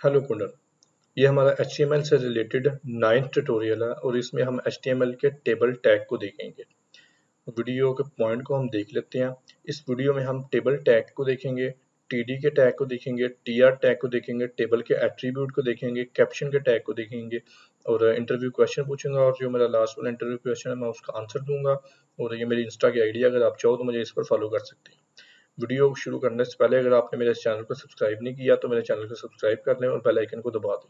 Hello Kundan, ये हमारा HTML से रिलेटेड 9th ट्यूटोरियल है और इसमें हम HTML के टेबल टैग को देखेंगे। वीडियो के पॉइंट को हम देख लेते हैं। इस वीडियो में हम टेबल टैग को देखेंगे, TD के टैग को देखेंगे, TR टैग को देखेंगे, टेबल के एट्रीब्यूट को देखेंगे, कैप्शन के टैग को देखेंगे और इंटरव्यू क्वेश्चन पूछूंगा और जो मेरा लास्ट वाला इंटरव्यू क्वेश्चन है मैं उसका आंसर दूंगा। और ये मेरी इंस्टा की आईडी है, अगर आप चाहो तो मुझे इस पर फॉलो कर सकते हैं। वीडियो शुरू करने से पहले अगर आपने मेरे चैनल को सब्सक्राइब नहीं किया तो मेरे चैनल को सब्सक्राइब कर लें और बेल आइकन को दबा दें।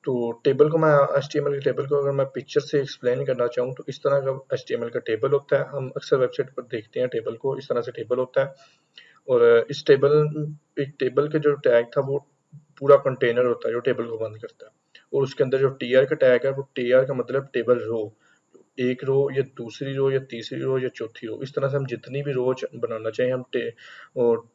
तो टेबल को मैं HTML के टेबल को अगर मैं पिक्चर से एक्सप्लेन करना चाहूँ तो इस तरह का HTML का टेबल होता है। हम अक्सर वेबसाइट पर देखते हैं टेबल को, इस तरह से टेबल होता है। और इस एक टेबल के जो टैग था वो पूरा कंटेनर होता है जो टेबल को बंद करता है। और उसके अंदर जो TR का टैग है वो TR का मतलब टेबल रो, एक रो या दूसरी रो या तीसरी रो या चौथी रो, इस तरह से हम जितनी भी रो बनाना चाहें हम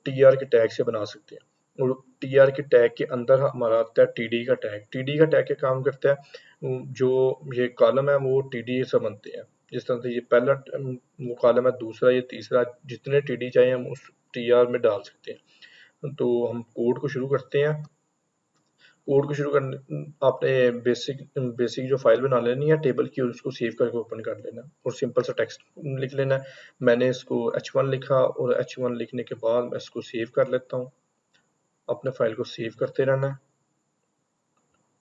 TR के टैग से बना सकते हैं। और TR के टैग के अंदर हमारा आता है TD का टैग। TD का टैग क्या काम करता है, जो ये कॉलम है वो TD से बनते हैं। जिस तरह से ये पहला वो कॉलम है, दूसरा ये तीसरा, जितने TD चाहे हम उस TR में डाल सकते हैं। तो हम कोड को शुरू करते हैं। कोड को शुरू करने आपने बेसिक जो फाइल बना लेनी है टेबल की, उसको सेव करके ओपन कर लेना और सिंपल सा टेक्स्ट लिख लेना है। मैंने इसको H1 लिखा और H1 लिखने के बाद मैं इसको सेव कर लेता हूँ। अपने फाइल को सेव करते रहना है।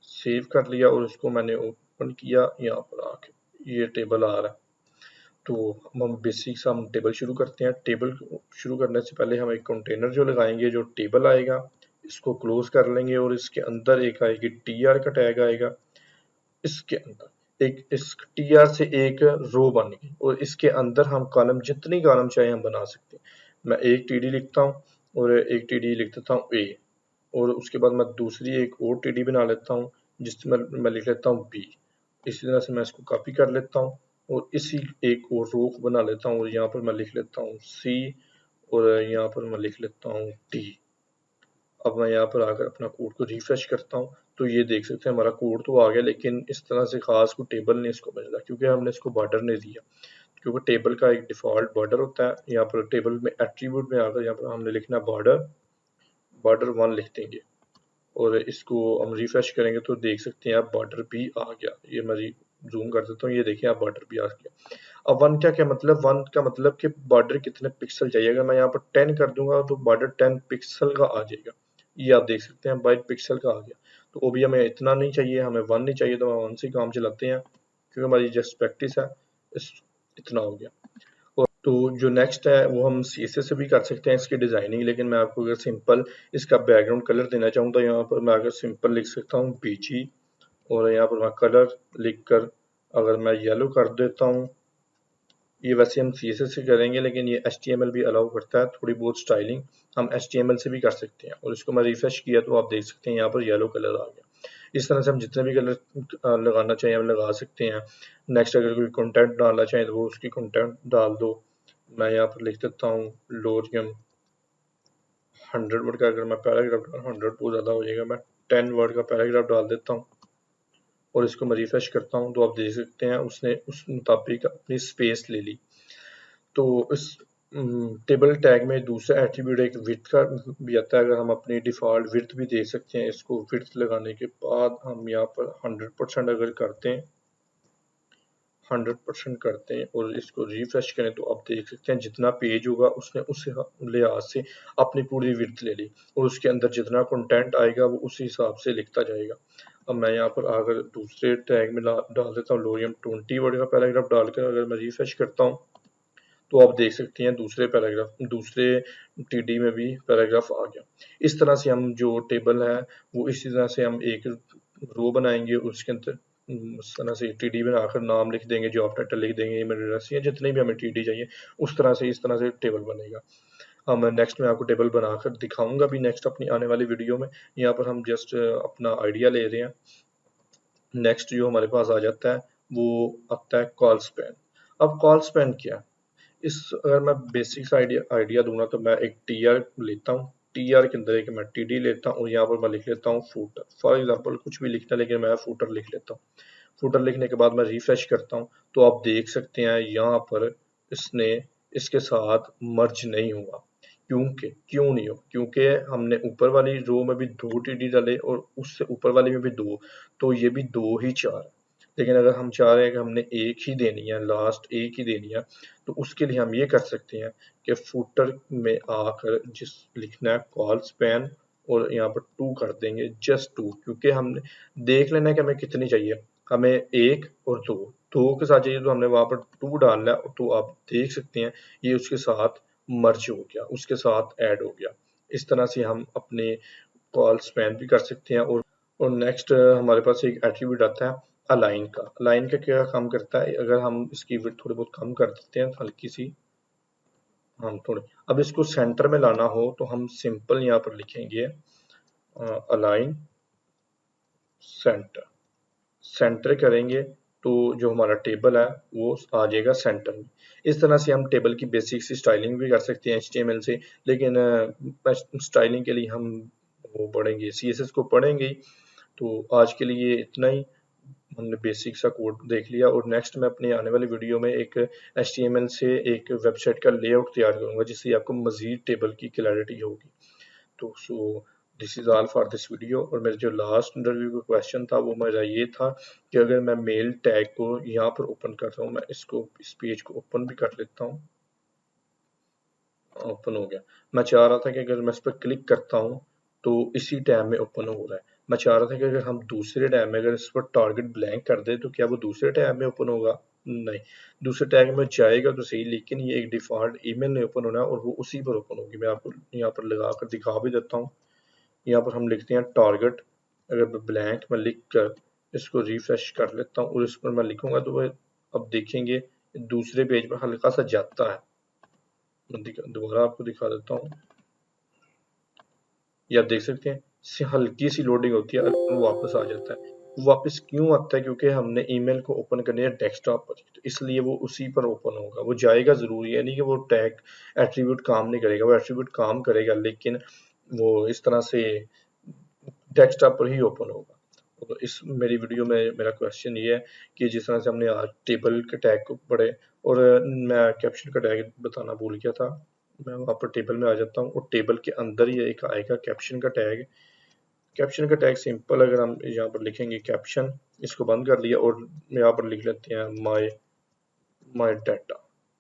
सेव कर लिया और उसको मैंने ओपन किया, यहाँ पर आके ये टेबल आ रहा है। तो हम बेसिक सा हम टेबल शुरू करते हैं। टेबल शुरू करने से पहले हम एक कंटेनर जो लगाएंगे, जो टेबल आएगा इसको क्लोज कर लेंगे और इसके अंदर एक आएगी TR का टैग आएगा। इसके अंदर एक इस TR से एक रो बनेगी और इसके अंदर हम कॉलम, जितनी कॉलम चाहे हम बना सकते हैं। मैं एक TD लिखता हूँ और एक TD लिख देता हूँ A, और उसके बाद मैं दूसरी एक और TD बना लेता हूँ जिसमें मैं लिख लेता हूँ B। इसी तरह से मैं इसको कॉपी कर लेता हूँ और इसी एक और रो को बना लेता हूँ और यहाँ पर मैं लिख लेता हूँ C और यहाँ पर मैं लिख लेता हूँ D। अब मैं यहाँ पर आकर अपना कोड को रिफ्रेश करता हूँ तो ये देख सकते हैं हमारा कोड तो आ गया, लेकिन इस तरह से खास को टेबल ने इसको बदला क्योंकि हमने इसको बॉर्डर नहीं दिया। क्योंकि टेबल का एक डिफॉल्ट बॉर्डर होता है। यहाँ पर टेबल में एट्रीब्यूट में आकर यहाँ पर हमने लिखना बॉर्डर 1 लिख देंगे और इसको हम रिफ्रेश करेंगे तो देख सकते हैं आप बॉर्डर भी आ गया। ये मैं जूम कर देता हूँ, ये देखिए आप बॉर्डर भी आ गया। अब 1 क्या मतलब 1 का मतलब कि बॉर्डर कितने पिक्सल चाहिए। अगर मैं यहाँ पर 10 कर दूंगा तो बॉर्डर 10 पिक्सल का आ जाएगा। ये आप देख सकते हैं 22 पिक्सल का आ गया। तो वो भी हमें इतना नहीं चाहिए, हमें 1 नहीं चाहिए तो हम 1 से काम चलाते हैं क्योंकि हमारी जस्ट प्रैक्टिस है। इतना हो गया। और तो जो नेक्स्ट है वो हम CSS से भी कर सकते हैं इसकी डिजाइनिंग, लेकिन मैं आपको अगर सिंपल इसका बैकग्राउंड कलर देना चाहूँ तो यहाँ पर मैं अगर सिंपल लिख सकता हूँ BG और यहाँ पर मैं कलर लिख कर अगर मैं येलो कर देता हूँ। ये वैसे हम CSS से करेंगे लेकिन ये HTML भी अलाउ करता है, थोड़ी बहुत स्टाइलिंग हम HTML से भी कर सकते हैं। और इसको मैं रिफ्रेश किया तो आप देख सकते हैं यहाँ पर येलो कलर आ गया। इस तरह से हम जितने भी कलर लगाना चाहें हम लगा सकते हैं। नेक्स्ट अगर कोई कंटेंट डालना चाहें तो वो उसकी कंटेंट डाल दो। मैं यहाँ पर लिख देता हूँ लोरियम 100 वर्ड का, अगर मैं पैराग्राफ 100 बहुत ज़्यादा हो जाएगा, मैं 10 वर्ड का पैराग्राफ डाल देता हूँ और इसको मैं रिफ्रेश करता हूँ तो आप देख सकते हैं उसने उस मुताबिक अपनी स्पेस ले ली। तो इस टेबल टैग में दूसरा एट्रीब्यूट एक विड्थ का भी आता है। अगर हम अपनी डिफ़ॉल्ट विड्थ भी दे सकते हैं। इसको विड्थ लगाने के बाद हम यहाँ पर 100% अगर करते हैं 100% करते हैं और इसको रिफ्रेश करें तो आप देख सकते हैं जितना पेज होगा उसने उस लिहाज से अपनी पूरी विड्थ ले ली और उसके अंदर जितना कंटेंट आएगा वो उसी हिसाब से लिखता जाएगा। अब मैं यहाँ पर अगर दूसरे टैग में डाल देता हूँ लोरियम 20 वर्ड का पैराग्राफ डालकर अगर मैं रिफ्रेश करता हूँ तो आप देख सकते हैं दूसरे TD में भी पैराग्राफ आ गया। इस तरह से हम जो टेबल है वो इसी तरह से हम एक रो बनाएंगे, उसके अंदर इस तरह से TD बनाकर नाम लिख देंगे, जॉब टाइटल लिख देंगे, ईमेल एड्रेस या जितने भी हमें TD चाहिए उस तरह से इस तरह से टेबल बनेगा। मैं नेक्स्ट में आपको टेबल बनाकर दिखाऊंगा भी नेक्स्ट अपनी आने वाली वीडियो में। यहाँ पर हम जस्ट अपना आइडिया ले रहे हैं। नेक्स्ट जो हमारे पास आ जाता है वो आता है कॉल स्पैन। अब कॉल स्पैन क्या है, इस अगर मैं बेसिक्स आइडिया दूंगा तो मैं एक TR लेता हूँ, TR के अंदर एक मैं TD लेता हूँ और यहाँ पर मैं लिख लेता हूँ फूटर। फॉर एग्जांपल कुछ भी लिखना है लेकिन मैं फूटर लिख लेता हूँ। फूटर लिखने के बाद मैं रिफ्रेश करता हूँ तो आप देख सकते हैं यहाँ पर इसने इसके साथ मर्ज नहीं हुआ। क्यों नहीं हो, क्योंकि हमने ऊपर वाली रो में भी 2 टीडी डाले और उससे ऊपर वाली में भी 2, तो ये भी 2 ही 4। लेकिन अगर हम चाह रहे हैं कि हमने एक ही देनी है, लास्ट एक ही देनी है, तो उसके लिए हम ये कर सकते हैं कि फुटर में आकर जिस लिखना है कॉल स्पैन और यहाँ पर 2 कर देंगे, जस्ट 2, क्योंकि हमने देख लेना है कि हमें कितनी चाहिए। हमें 1 और 2 के साथ चाहिए तो हमने वहां पर 2 डालना है, तो आप देख सकते हैं ये उसके साथ मर्ज हो गया, उसके साथ ऐड हो गया। इस तरह से हम अपने कॉल स्पैन भी कर सकते हैं। और नेक्स्ट हमारे पास एक एट्रीब्यूट आता है अलाइन का। अलाइन का क्या काम करता है, अगर हम इसकी विड्थ थोड़ी बहुत कम कर देते हैं हल्की सी, हम थोड़ी, अब इसको सेंटर में लाना हो तो हम सिंपल यहाँ पर लिखेंगे अलाइन सेंटर। सेंटर करेंगे तो जो हमारा टेबल है वो आ जाएगा सेंटर में। इस तरह से हम टेबल की बेसिक सी स्टाइलिंग भी कर सकते हैं HTML से, लेकिन स्टाइलिंग के लिए हम वो पढ़ेंगे, CSS को पढ़ेंगे। तो आज के लिए इतना ही, हमने बेसिक सा कोड देख लिया और नेक्स्ट मैं अपने आने वाली वीडियो में एक HTML से एक वेबसाइट का लेआउट तैयार करूंगा जिससे आपको मजीद टेबल की क्लैरिटी होगी। तो so this is all for this video. और मेरा जो लास्ट इंटरव्यू का क्वेश्चन था वो मेरा ये था कि अगर मैं मेल टैग को यहाँ पर ओपन कर रहा हूँ, मैं इसको इस पेज को ओपन भी कर लेता हूँ, ओपन हो गया। मैं चाह रहा था कि अगर मैं इस पर क्लिक करता हूँ तो इसी टैब में ओपन हो रहा है। मैं चाह रहा था कि अगर हम दूसरे टैब में अगर इस पर टारगेट ब्लैंक कर दे तो क्या वो दूसरे टैब में ओपन होगा? नहीं, दूसरे टैब में जाएगा तो सही, लेकिन ये एक डिफॉल्ट ईमेल में ओपन होना है और वो उसी पर ओपन होगी। मैं आपको यहाँ पर लगा कर दिखा भी देता हूँ। यहाँ पर हम लिखते हैं टारगेट, अगर ब्लैंक में लिख कर इसको रिफ्रेश कर लेता हूँ और इस पर मैं लिखूंगा तो वह, अब देखेंगे दूसरे पेज पर हल्का सा जाता है। मैं दोबारा आपको दिखा देता हूँ, ये आप देख सकते हैं हल्की सी लोडिंग होती है और वो वापस आ जाता है। वो वापस क्यों आता है? क्योंकि हमने ईमेल को ओपन करनी है डेस्कटॉप पर, तो इसलिए वो उसी पर ओपन होगा। वो जाएगा जरूर, ये नहीं कि वो टैग एट्रीब्यूट काम नहीं करेगा, वो एट्रीब्यूट काम करेगा, लेकिन वो इस तरह से डेस्कटॉप पर ही ओपन होगा। तो इस मेरी वीडियो में मेरा क्वेश्चन ये है कि जिस तरह से हमने आज टेबल के टैग को पढ़े, और मैं कैप्शन का टैग बताना भूल गया था। मैं वहाँ पर टेबल में आ जाता हूँ और टेबल के अंदर ही एक आएगा कैप्शन का टैग। कैप्शन का टैग सिंपल, अगर हम यहाँ पर लिखेंगे कैप्शन, इसको बंद कर लिया और यहाँ पर लिख लेते हैं माय डाटा।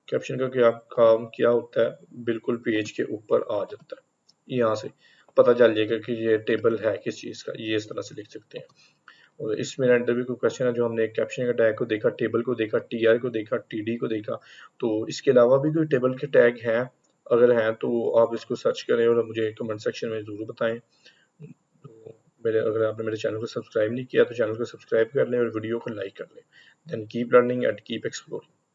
कैप्शन का क्या काम क्या होता है, बिल्कुल पेज के ऊपर आ जाता है, यहाँ से पता चल जाएगा कि ये टेबल है किस चीज़ का, ये इस तरह से लिख सकते हैं। और इस मेरा इंटरव्यू का क्वेश्चन है जो हमने कैप्शन का टैग को देखा, टेबल को देखा, TR को देखा, TD को देखा, तो इसके अलावा भी कोई टेबल के टैग हैं? अगर हैं तो आप इसको सर्च करें और मुझे कमेंट सेक्शन में ज़रूर बताएं। तो अगर आपने मेरे चैनल को सब्सक्राइब नहीं किया तो चैनल को सब्सक्राइब कर लें और वीडियो को लाइक कर लें। Then keep learning and keep exploring.